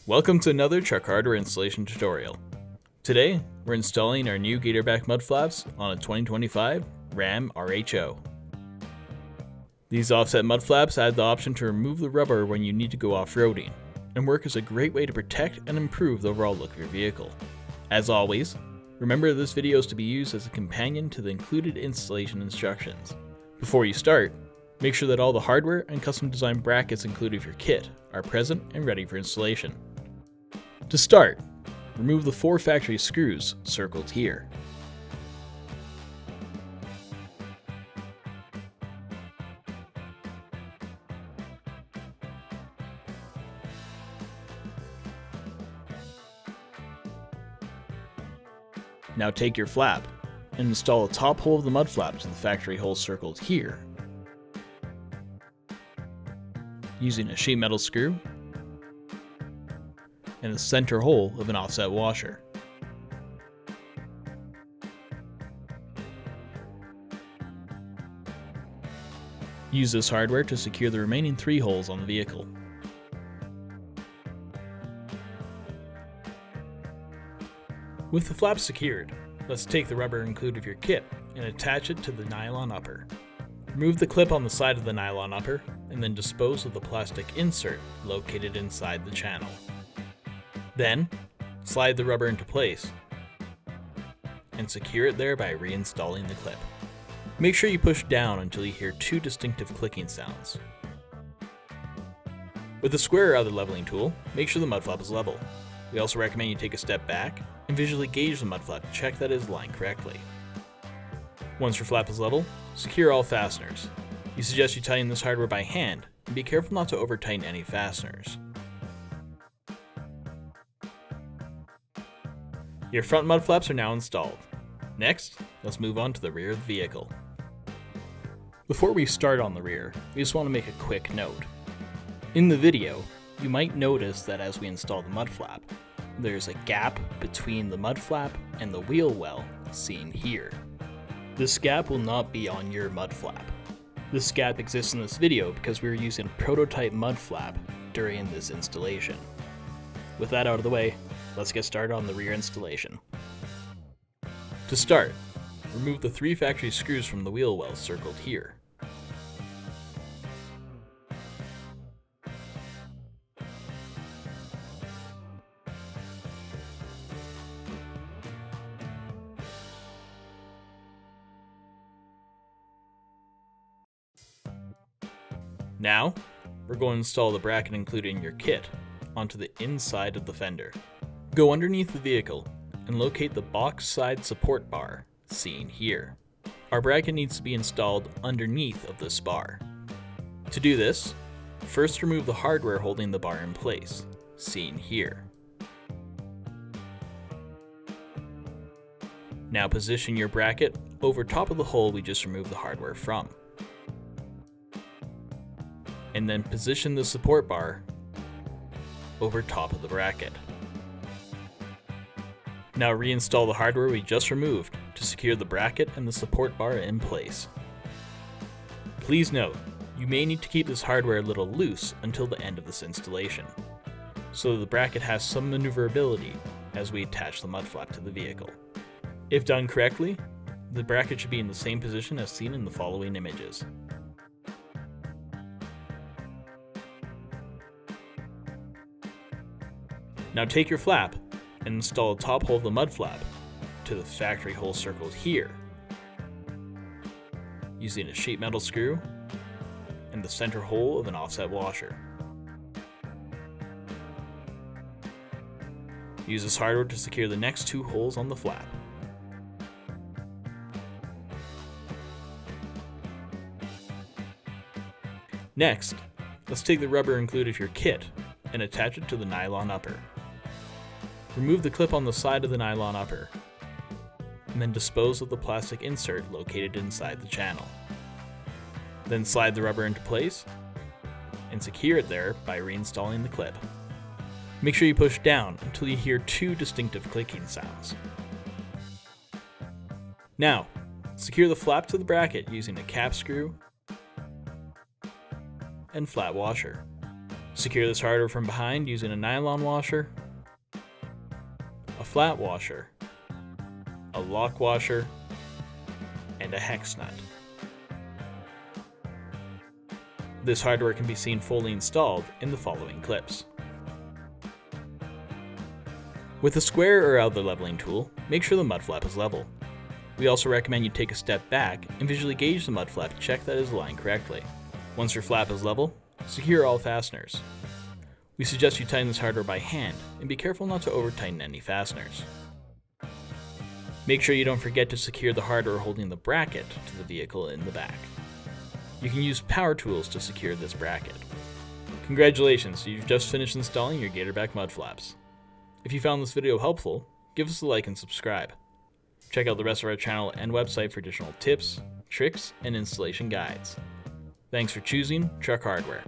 Welcome to another truck hardware installation tutorial. Today, we're installing our new Gatorback Mudflaps on a 2025 Ram RHO. These offset mudflaps add the option to remove the rubber when you need to go off-roading, and work as a great way to protect and improve the overall look of your vehicle. As always, remember this video is to be used as a companion to the included installation instructions. Before you start, make sure that all the hardware and custom designed brackets included with your kit are present and ready for installation. To start, remove the 4 factory screws circled here. Now take your flap and install the top hole of the mud flap to the factory hole circled here. Using a sheet metal screw and the center hole of an offset washer. Use this hardware to secure the remaining 3 holes on the vehicle. With the flap secured, let's take the rubber included with your kit and attach it to the nylon upper. Remove the clip on the side of the nylon upper and then dispose of the plastic insert located inside the channel. Then, slide the rubber into place and secure it there by reinstalling the clip. Make sure you push down until you hear 2 distinctive clicking sounds. With the square or other leveling tool, make sure the mud flap is level. We also recommend you take a step back and visually gauge the mud flap to check that it is lined correctly. Once your flap is level, secure all fasteners. We suggest you tighten this hardware by hand and be careful not to over tighten any fasteners. Your front mud flaps are now installed. Next, let's move on to the rear of the vehicle. Before we start on the rear, we just want to make a quick note. In the video, you might notice that as we install the mud flap, there's a gap between the mud flap and the wheel well seen here. This gap will not be on your mud flap. This gap exists in this video because we were using a prototype mud flap during this installation. With that out of the way, let's get started on the rear installation. To start, remove the 3 factory screws from the wheel well circled here. Now, we're going to install the bracket included in your kit onto the inside of the fender. Go underneath the vehicle and locate the box side support bar seen here. Our bracket needs to be installed underneath of this bar. To do this, first remove the hardware holding the bar in place, seen here. Now position your bracket over top of the hole we just removed the hardware from. And then position the support bar over top of the bracket. Now reinstall the hardware we just removed to secure the bracket and the support bar in place. Please note, you may need to keep this hardware a little loose until the end of this installation, so the bracket has some maneuverability as we attach the mud flap to the vehicle. If done correctly, the bracket should be in the same position as seen in the following images. Now take your flap and install the top hole of the mud flap to the factory hole circled here, using a sheet metal screw and the center hole of an offset washer. Use this hardware to secure the next 2 holes on the flap. Next, let's take the rubber included with your kit and attach it to the nylon upper. Remove the clip on the side of the nylon upper, and then dispose of the plastic insert located inside the channel. Then slide the rubber into place, and secure it there by reinstalling the clip. Make sure you push down until you hear 2 distinctive clicking sounds. Now, secure the flap to the bracket using a cap screw and flat washer. Secure this hardware from behind using a nylon washer, a flat washer, a lock washer, and a hex nut. This hardware can be seen fully installed in the following clips. With a square or other leveling tool, make sure the mud flap is level. We also recommend you take a step back and visually gauge the mud flap to check that it is aligned correctly. Once your flap is level, secure all fasteners. We suggest you tighten this hardware by hand and be careful not to over tighten any fasteners. Make sure you don't forget to secure the hardware holding the bracket to the vehicle in the back. You can use power tools to secure this bracket. Congratulations, you've just finished installing your Gatorback Mudflaps. If you found this video helpful, give us a like and subscribe. Check out the rest of our channel and website for additional tips, tricks, and installation guides. Thanks for choosing Truck Hardware.